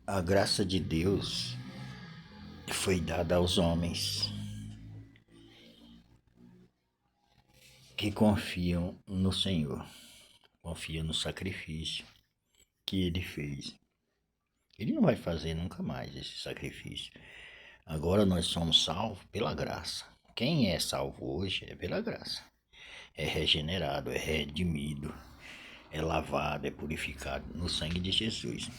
A graça de Deus foi dada aos homens que confiam no Senhor, confiam no sacrifício que Ele fez. Ele não vai fazer nunca mais esse sacrifício. Agora nós somos salvos pela graça. Quem é salvo hoje é pela graça. É regenerado, é redimido, é lavado, é purificado no sangue de Jesus.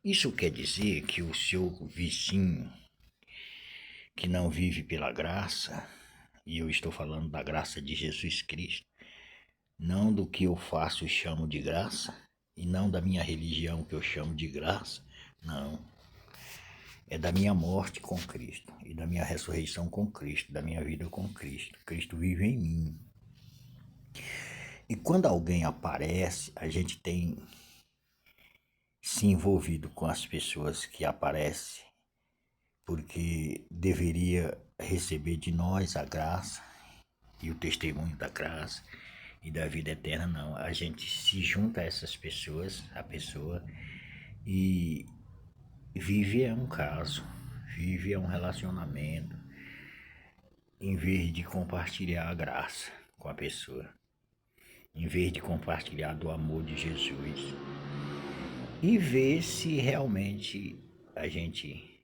Isso quer dizer que o seu vizinho que não vive pela graça, e eu estou falando da graça de Jesus Cristo, não do que eu faço e chamo de graça, e não da minha religião que eu chamo de graça, não. É da minha morte com Cristo, e da minha ressurreição com Cristo, da minha vida com Cristo. Cristo vive em mim. E quando alguém aparece, a gente tem se envolvido com as pessoas que aparecem, porque deveria receber de nós a graça e o testemunho da graça e da vida eterna. Não, a gente se junta a essas pessoas, a pessoa, e vive é um caso, vive é um relacionamento, em vez de compartilhar a graça com a pessoa, em vez de compartilhar do amor de Jesus, e ver se realmente a gente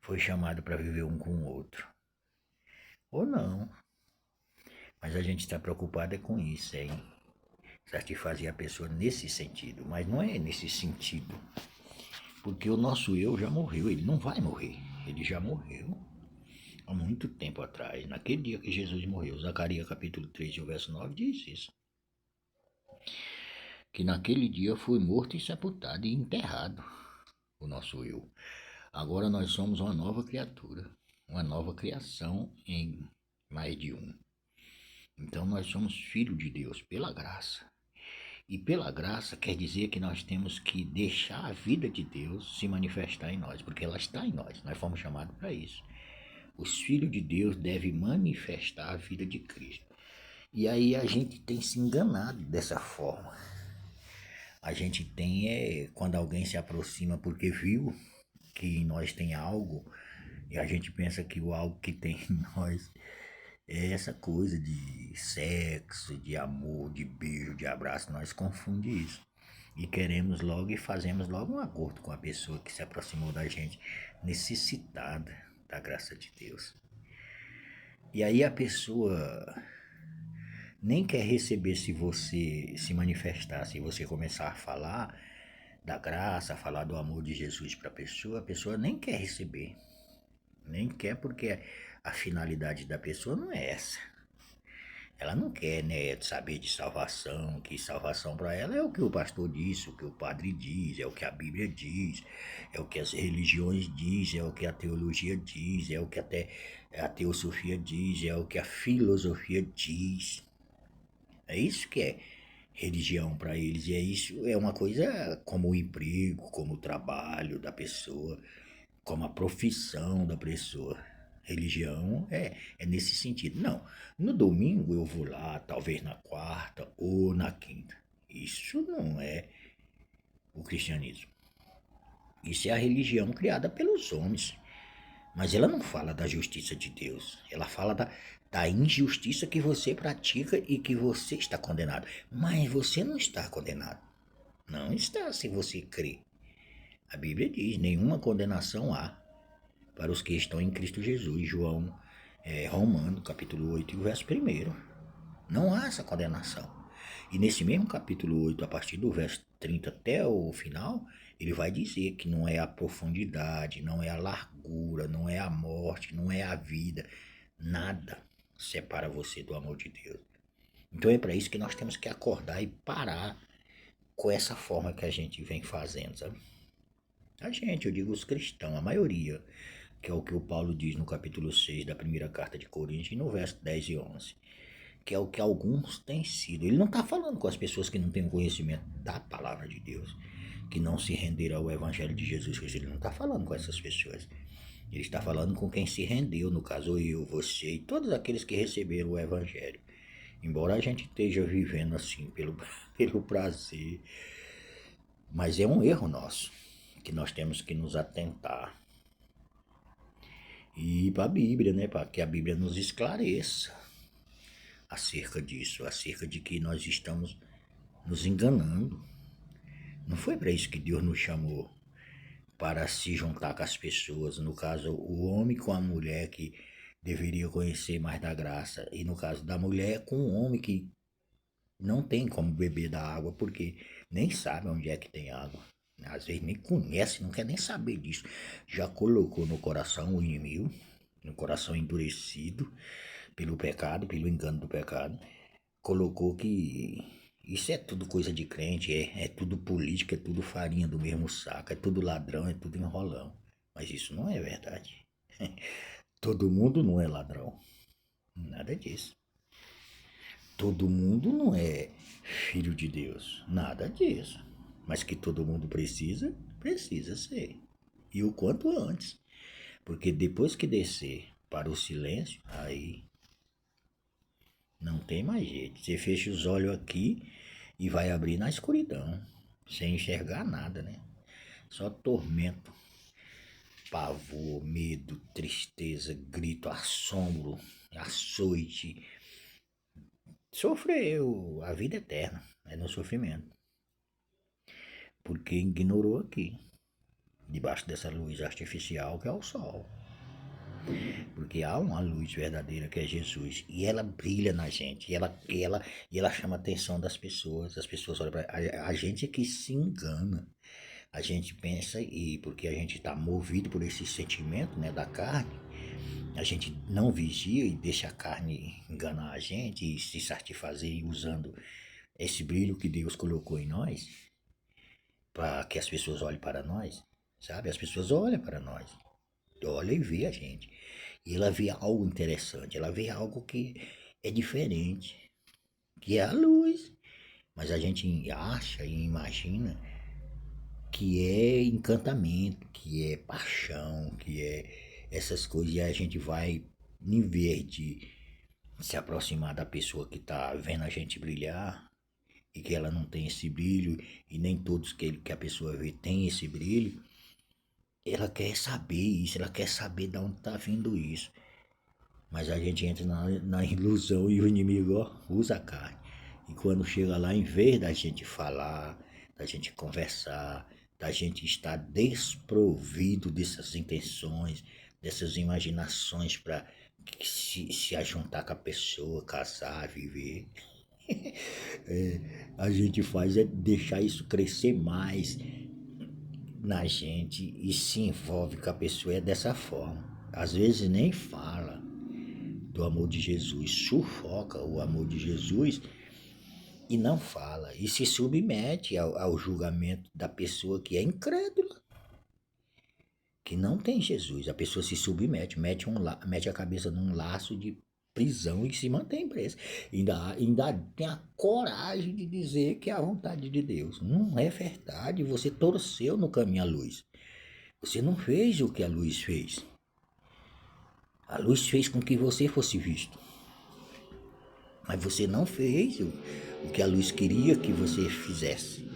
foi chamado para viver um com o outro, ou não. Mas a gente está preocupado é com isso, hein? Satisfazer a pessoa nesse sentido, mas não é nesse sentido, porque o nosso eu já morreu, ele não vai morrer, ele já morreu há muito tempo atrás, naquele dia que Jesus morreu. Zacarias capítulo 3, o verso 9 diz isso, que naquele dia foi morto e sepultado e enterrado o nosso eu. Agora nós somos uma nova criatura, uma nova criação em mais de um. Então nós somos filhos de Deus pela graça. E pela graça quer dizer que nós temos que deixar a vida de Deus se manifestar em nós, porque ela está em nós, nós fomos chamados para isso. Os filhos de Deus devem manifestar a vida de Cristo. E aí a gente tem se enganado dessa forma. A gente tem, quando alguém se aproxima porque viu que em nós tem algo, e a gente pensa que o algo que tem em nós é essa coisa de sexo, de amor, de beijo, de abraço. Nós confundimos isso. E queremos logo e fazemos logo um acordo com a pessoa que se aproximou da gente, necessitada da graça de Deus. E aí a pessoa nem quer receber se você se manifestar, se você começar a falar da graça, a falar do amor de Jesus para a pessoa nem quer receber. Nem quer, porque a finalidade da pessoa não é essa. Ela não quer, né, saber de salvação, que salvação para ela é o que o pastor diz, o que o padre diz, é o que a Bíblia diz, é o que as religiões dizem, é o que a teologia diz, é o que até a teosofia diz, é o que a filosofia diz. É isso que é religião para eles, e é isso, é uma coisa como o emprego, como o trabalho da pessoa, como a profissão da pessoa. Religião é nesse sentido. Não, no domingo eu vou lá, talvez na quarta ou na quinta. Isso não é o cristianismo. Isso é a religião criada pelos homens. Mas ela não fala da justiça de Deus. Ela fala da injustiça que você pratica e que você está condenado. Mas você não está condenado. Não está se você crê. A Bíblia diz: nenhuma condenação há para os que estão em Cristo Jesus. João, Romano, capítulo 8, e o verso 1. Não há essa condenação. E nesse mesmo capítulo 8, a partir do verso 30 até o final, ele vai dizer que não é a profundidade, não é a largura, não é a morte, não é a vida. Nada separa você do amor de Deus. Então é para isso que nós temos que acordar e parar com essa forma que a gente vem fazendo, sabe? A gente, eu digo os cristãos, a maioria, que é o que o Paulo diz no capítulo 6 da primeira carta de Coríntios, e no verso 10 e 11, que é o que alguns têm sido. Ele não está falando com as pessoas que não têm conhecimento da palavra de Deus, que não se renderam ao evangelho de Jesus Cristo. Ele não está falando com essas pessoas. Ele está falando com quem se rendeu, no caso eu, você e todos aqueles que receberam o evangelho. Embora a gente esteja vivendo assim pelo prazer, Mas é um erro nosso, que nós temos que nos atentar. E ir para a Bíblia, né? Para que a Bíblia nos esclareça acerca disso, acerca de que nós estamos nos enganando. Não foi para isso que Deus nos chamou, para se juntar com as pessoas. No caso, o homem com a mulher que deveria conhecer mais da graça. E no caso da mulher com o homem que não tem como beber da água, porque nem sabe onde é que tem água. Às vezes nem conhece, não quer nem saber disso. Já colocou no coração o inimigo, no coração endurecido pelo pecado, pelo engano do pecado. Colocou que isso é tudo coisa de crente, é tudo política, é tudo farinha do mesmo saco, é tudo ladrão, é tudo enrolão. Mas isso não é verdade. Todo mundo não é ladrão. Nada disso. Todo mundo não é filho de Deus. Nada disso. Mas que todo mundo precisa, precisa ser. E o quanto antes. Porque depois que descer para o silêncio, aí não tem mais jeito. Você fecha os olhos aqui e vai abrir na escuridão. Sem enxergar nada, né? Só tormento, pavor, medo, tristeza, grito, assombro, açoite. Sofreu a vida eterna, é no sofrimento. Porque ignorou aqui, debaixo dessa luz artificial que é o sol. Porque há uma luz verdadeira que é Jesus e ela brilha na gente, e ela chama a atenção das pessoas. As pessoas olham para a gente é que se engana. A gente pensa, e porque a gente está movido por esse sentimento, né, da carne, a gente não vigia e deixa a carne enganar a gente e se satisfazer usando esse brilho que Deus colocou em nós, para que as pessoas olhem para nós, sabe? As pessoas olham para nós, olham e vê a gente. E ela vê algo interessante, ela vê algo que é diferente, que é a luz. Mas a gente acha e imagina que é encantamento, que é paixão, que é essas coisas. E a gente vai, em vez de se aproximar da pessoa que está vendo a gente brilhar, e que ela não tem esse brilho, e nem todos que a pessoa vê tem esse brilho, ela quer saber isso, ela quer saber de onde está vindo isso. Mas a gente entra na ilusão e o inimigo usa a carne. E quando chega lá, em vez da gente falar, da gente conversar, da gente estar desprovido dessas intenções, dessas imaginações para se ajuntar com a pessoa, casar, viver, a gente faz é deixar isso crescer mais na gente e se envolve com a pessoa dessa forma. Às vezes nem fala do amor de Jesus, sufoca o amor de Jesus e não fala, e se submete ao julgamento da pessoa que é incrédula, que não tem Jesus. A pessoa se submete, mete a cabeça num laço de prisão e se mantém presa. Ainda tem a coragem de dizer que é a vontade de Deus. Não é verdade, você torceu no caminho à luz. Você não fez o que a luz fez. A luz fez com que você fosse visto. Mas você não fez o que a luz queria que você fizesse.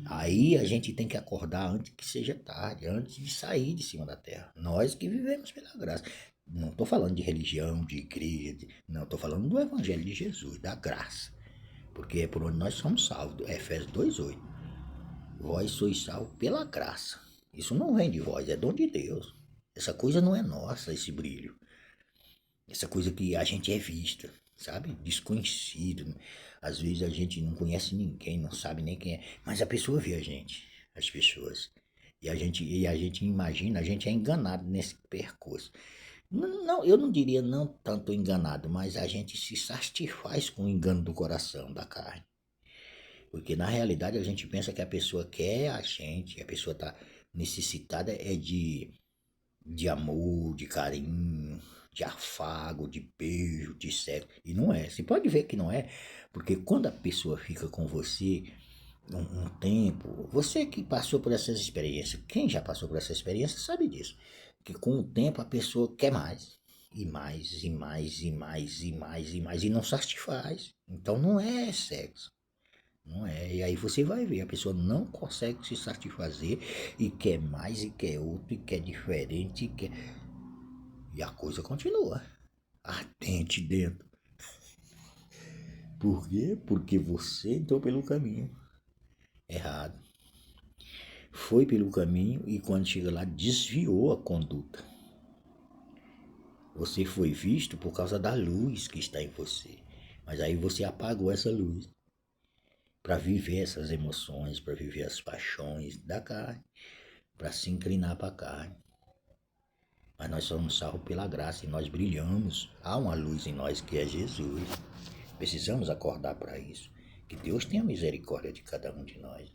Aí a gente tem que acordar antes que seja tarde, antes de sair de cima da terra. Nós que vivemos pela graça. Não estou falando de religião, de igreja, não, estou falando do Evangelho de Jesus, da graça. Porque é por onde nós somos salvos. Efésios 2:8. Vós sois salvos pela graça. Isso não vem de vós, é dom de Deus. Essa coisa não é nossa, esse brilho. Essa coisa que a gente é vista, sabe? Desconhecido. Às vezes a gente não conhece ninguém, não sabe nem quem é. Mas a pessoa vê a gente, as pessoas. E a gente imagina, a gente é enganado nesse percurso. Não, eu não diria não tanto enganado, mas a gente se satisfaz com o engano do coração, da carne. Porque na realidade a gente pensa que a pessoa quer a gente, a pessoa está necessitada de amor, de carinho, de afago, de beijo, de sexo. E não é. Você pode ver que não é, porque quando a pessoa fica com você um tempo, você que passou por essas experiências, quem já passou por essa experiência sabe disso, que com o tempo a pessoa quer mais. E mais, e mais, e mais, e mais, e mais, e não satisfaz. Então não é sexo. Não é? E aí você vai ver, a pessoa não consegue se satisfazer e quer mais, e quer outro, e quer diferente, e quer. E a coisa continua. Ardente dentro. Por quê? Porque você entrou pelo caminho errado. Foi pelo caminho e quando chega lá desviou a conduta. Você foi visto por causa da luz que está em você. Mas aí você apagou essa luz para viver essas emoções, para viver as paixões da carne, para se inclinar para a carne. Mas nós somos salvos pela graça e nós brilhamos. Há uma luz em nós que é Jesus. Precisamos acordar para isso. Que Deus tenha misericórdia de cada um de nós.